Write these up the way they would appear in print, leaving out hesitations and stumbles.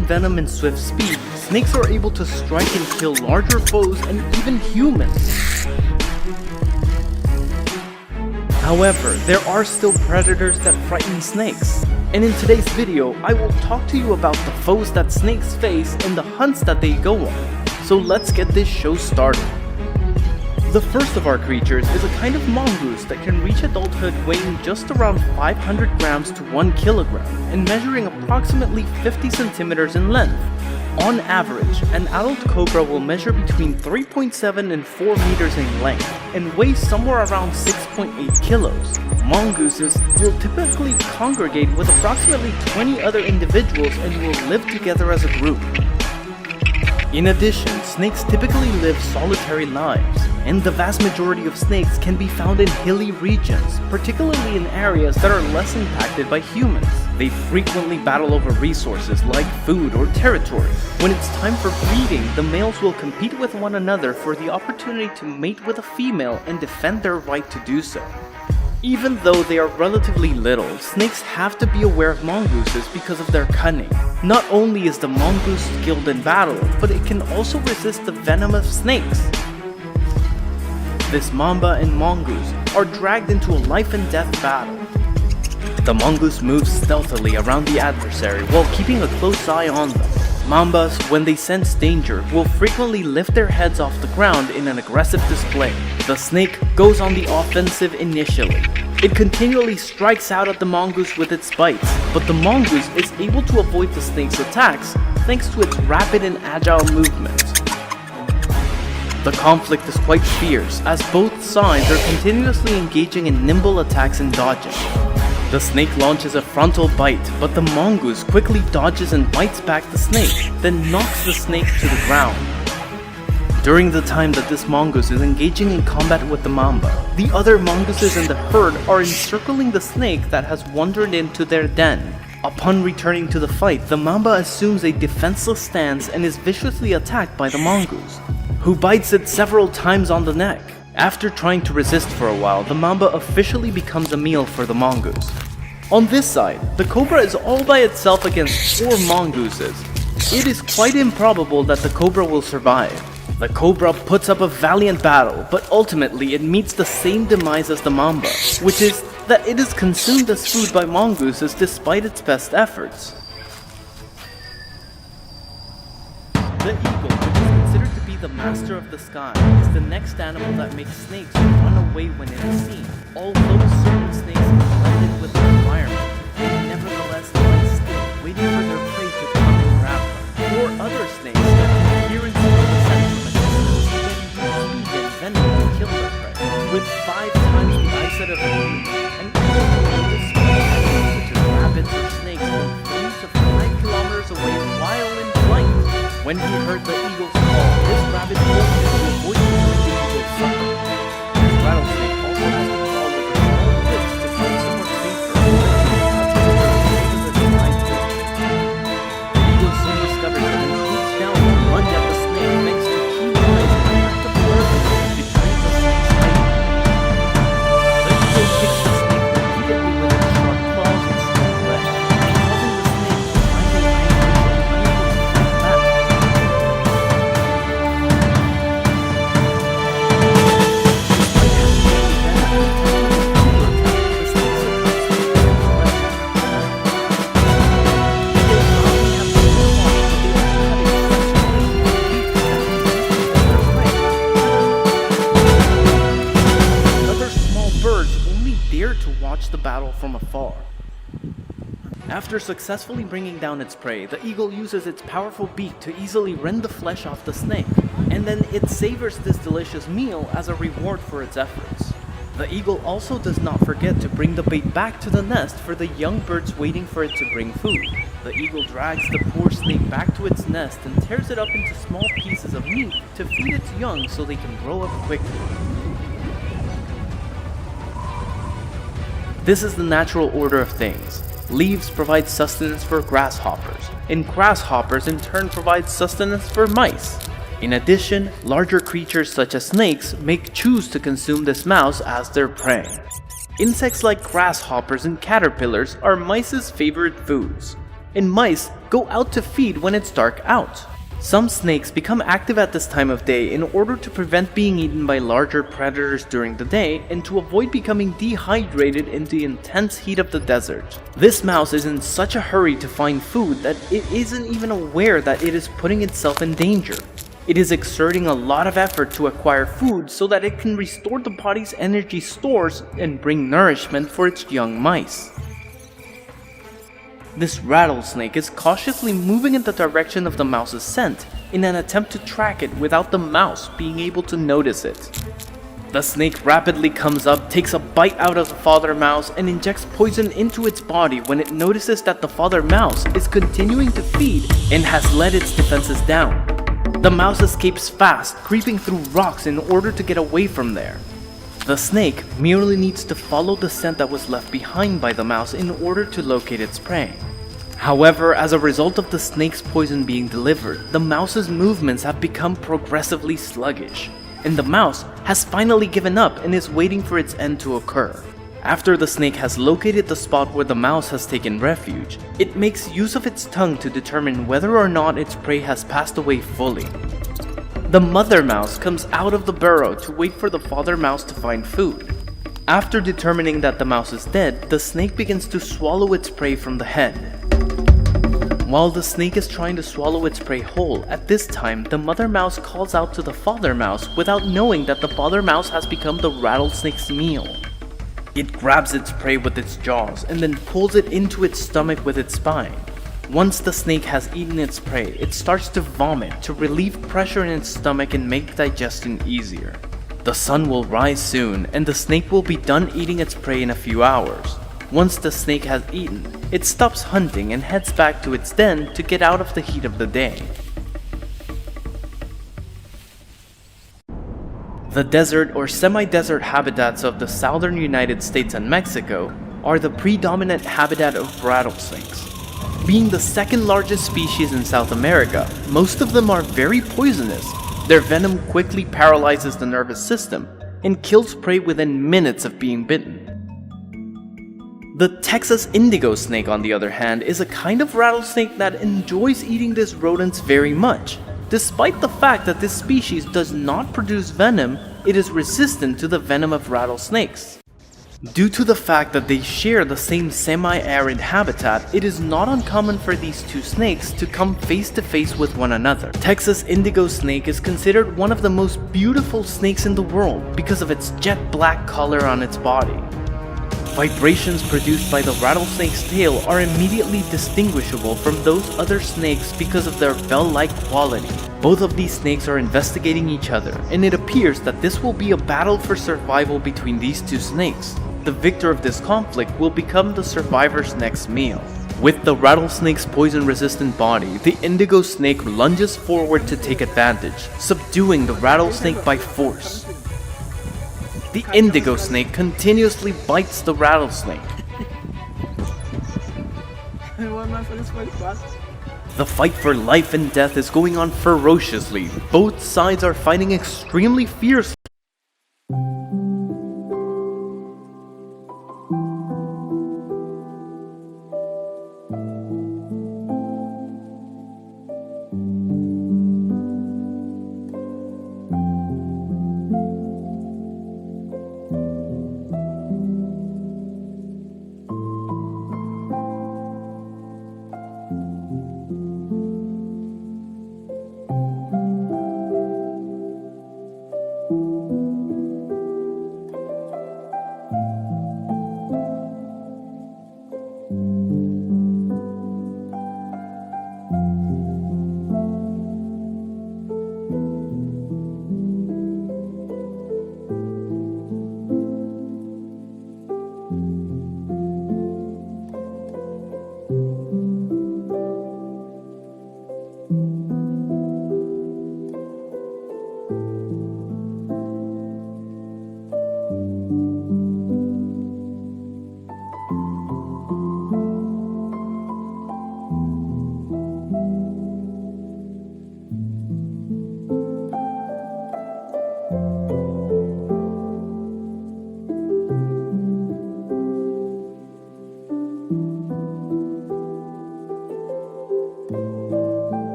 venom and swift speed, snakes are able to strike and kill larger foes and even humans. However, there are still predators that frighten snakes. And in today's video, I will talk to you about the foes that snakes face and the hunts that they go on. So let's get this show started. The first of our creatures is a kind of mongoose that can reach adulthood weighing just around 500 grams to 1 kilogram and measuring approximately 50 centimeters in length. On average, an adult cobra will measure between 3.7 and 4 meters in length and weigh somewhere around 6.8 kilos. Mongooses will typically congregate with approximately 20 other individuals and will live together as a group. In addition, snakes typically live solitary lives, and the vast majority of snakes can be found in hilly regions, particularly in areas that are less impacted by humans. They frequently battle over resources like food or territory. When it's time for breeding, the males will compete with one another for the opportunity to mate with a female and defend their right to do so. Even though they are relatively little, snakes have to be aware of mongooses because of their cunning. Not only is the mongoose skilled in battle, but it can also resist the venom of snakes. This mamba and mongoose are dragged into a life and death battle. The mongoose moves stealthily around the adversary while keeping a close eye on them. Mambas, when they sense danger, will frequently lift their heads off the ground in an aggressive display. The snake goes on the offensive initially. It continually strikes out at the mongoose with its bites, but the mongoose is able to avoid the snake's attacks thanks to its rapid and agile movements. The conflict is quite fierce as both sides are continuously engaging in nimble attacks and dodging. The snake launches a frontal bite, but the mongoose quickly dodges and bites back the snake, then knocks the snake to the ground. During the time that this mongoose is engaging in combat with the mamba, the other mongooses in the herd are encircling the snake that has wandered into their den. Upon returning to the fight, the mamba assumes a defenseless stance and is viciously attacked by the mongoose, who bites it several times on the neck. After trying to resist for a while, the mamba officially becomes a meal for the mongoose. On this side, the cobra is all by itself against 4 mongooses. It is quite improbable that the cobra will survive. The cobra puts up a valiant battle, but ultimately it meets the same demise as the mamba, which is that it is consumed as food by mongooses despite its best efforts. The eagle, which is considered to be the master of the sky, is the next animal that makes snakes run away when it is seen. Although certain snakes are blended with the environment, they nevertheless lie still, waiting for their prey to come and grab them. Or other snakes that can hear and smell the scent from a distance, getting to speed and venom to kill their prey. With 5 times the eyesight of a human, an eagle will display such as rabbits or snakes from 3 to 5 kilometers away while in flight. When he heard the eagle's call, this rabbit bolted to avoid the eagle's supper. This rattlesnake also has to crawl over small cliffs to find somewhere safer. The eagle soon discovered that it swoops down and lunge at the snake thanks to keen eyes and active alertness behind the snake's head. The eagle kicks the snake repeatedly with its sharp claws and strong legs, causing the snake to find it angry and unable to fight back. The battle from afar. After successfully bringing down its prey, the eagle uses its powerful beak to easily rend the flesh off the snake, and then it savors this delicious meal as a reward for its efforts. The eagle also does not forget to bring the bait back to the nest for the young birds waiting for it to bring food. The eagle drags the poor snake back to its nest and tears it up into small pieces of meat to feed its young so they can grow up quickly. This is the natural order of things. Leaves provide sustenance for grasshoppers, and grasshoppers in turn provide sustenance for mice. In addition, larger creatures such as snakes may choose to consume this mouse as their prey. Insects like grasshoppers and caterpillars are mice's favorite foods. and mice go out to feed when it's dark out. Some snakes become active at this time of day in order to prevent being eaten by larger predators during the day and to avoid becoming dehydrated in the intense heat of the desert. This mouse is in such a hurry to find food that it isn't even aware that it is putting itself in danger. It is exerting a lot of effort to acquire food so that it can restore the body's energy stores and bring nourishment for its young mice. This rattlesnake is cautiously moving in the direction of the mouse's scent in an attempt to track it without the mouse being able to notice it. The snake rapidly comes up, takes a bite out of the father mouse, and injects poison into its body when it notices that the father mouse is continuing to feed and has let its defenses down. The mouse escapes fast, creeping through rocks in order to get away from there. The snake merely needs to follow the scent that was left behind by the mouse in order to locate its prey. However, as a result of the snake's poison being delivered, the mouse's movements have become progressively sluggish, and the mouse has finally given up and is waiting for its end to occur. After the snake has located the spot where the mouse has taken refuge, it makes use of its tongue to determine whether or not its prey has passed away fully. The mother mouse comes out of the burrow to wait for the father mouse to find food. After determining that the mouse is dead, the snake begins to swallow its prey from the head. While the snake is trying to swallow its prey whole, at this time the mother mouse calls out to the father mouse without knowing that the father mouse has become the rattlesnake's meal. It grabs its prey with its jaws and then pulls it into its stomach with its spine. Once the snake has eaten its prey, it starts to vomit to relieve pressure in its stomach and make digestion easier. The sun will rise soon, and the snake will be done eating its prey in a few hours. Once the snake has eaten, it stops hunting and heads back to its den to get out of the heat of the day. The desert or semi-desert habitats of the southern United States and Mexico are the predominant habitat of rattlesnakes. Being the second largest species in South America, most of them are very poisonous. Their venom quickly paralyzes the nervous system and kills prey within minutes of being bitten. The Texas indigo snake, on the other hand, is a kind of rattlesnake that enjoys eating these rodents very much. Despite the fact that this species does not produce venom, it is resistant to the venom of rattlesnakes. Due to the fact that they share the same semi-arid habitat, it is not uncommon for these two snakes to come face to face with one another. Texas indigo snake is considered one of the most beautiful snakes in the world because of its jet black color on its body. Vibrations produced by the rattlesnake's tail are immediately distinguishable from those other snakes because of their bell-like quality. Both of these snakes are investigating each other, and it appears that this will be a battle for survival between these two snakes. The victor of this conflict will become the survivor's next meal. With the rattlesnake's poison-resistant body, the indigo snake lunges forward to take advantage, subduing the rattlesnake by force. The indigo snake continuously bites the rattlesnake. The fight for life and death is going on ferociously. Both sides are fighting extremely fiercely.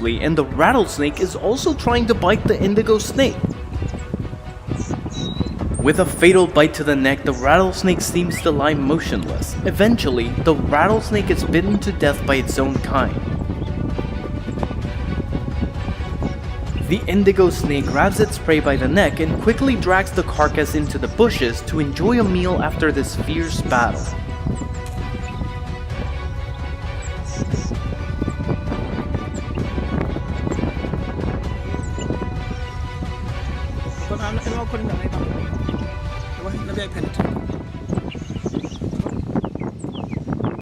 and the rattlesnake is also trying to bite the indigo snake. With a fatal bite to the neck, the rattlesnake seems to lie motionless. Eventually, the rattlesnake is bitten to death by its own kind. The indigo snake grabs its prey by the neck and quickly drags the carcass into the bushes to enjoy a meal after this fierce battle. Em có penitent.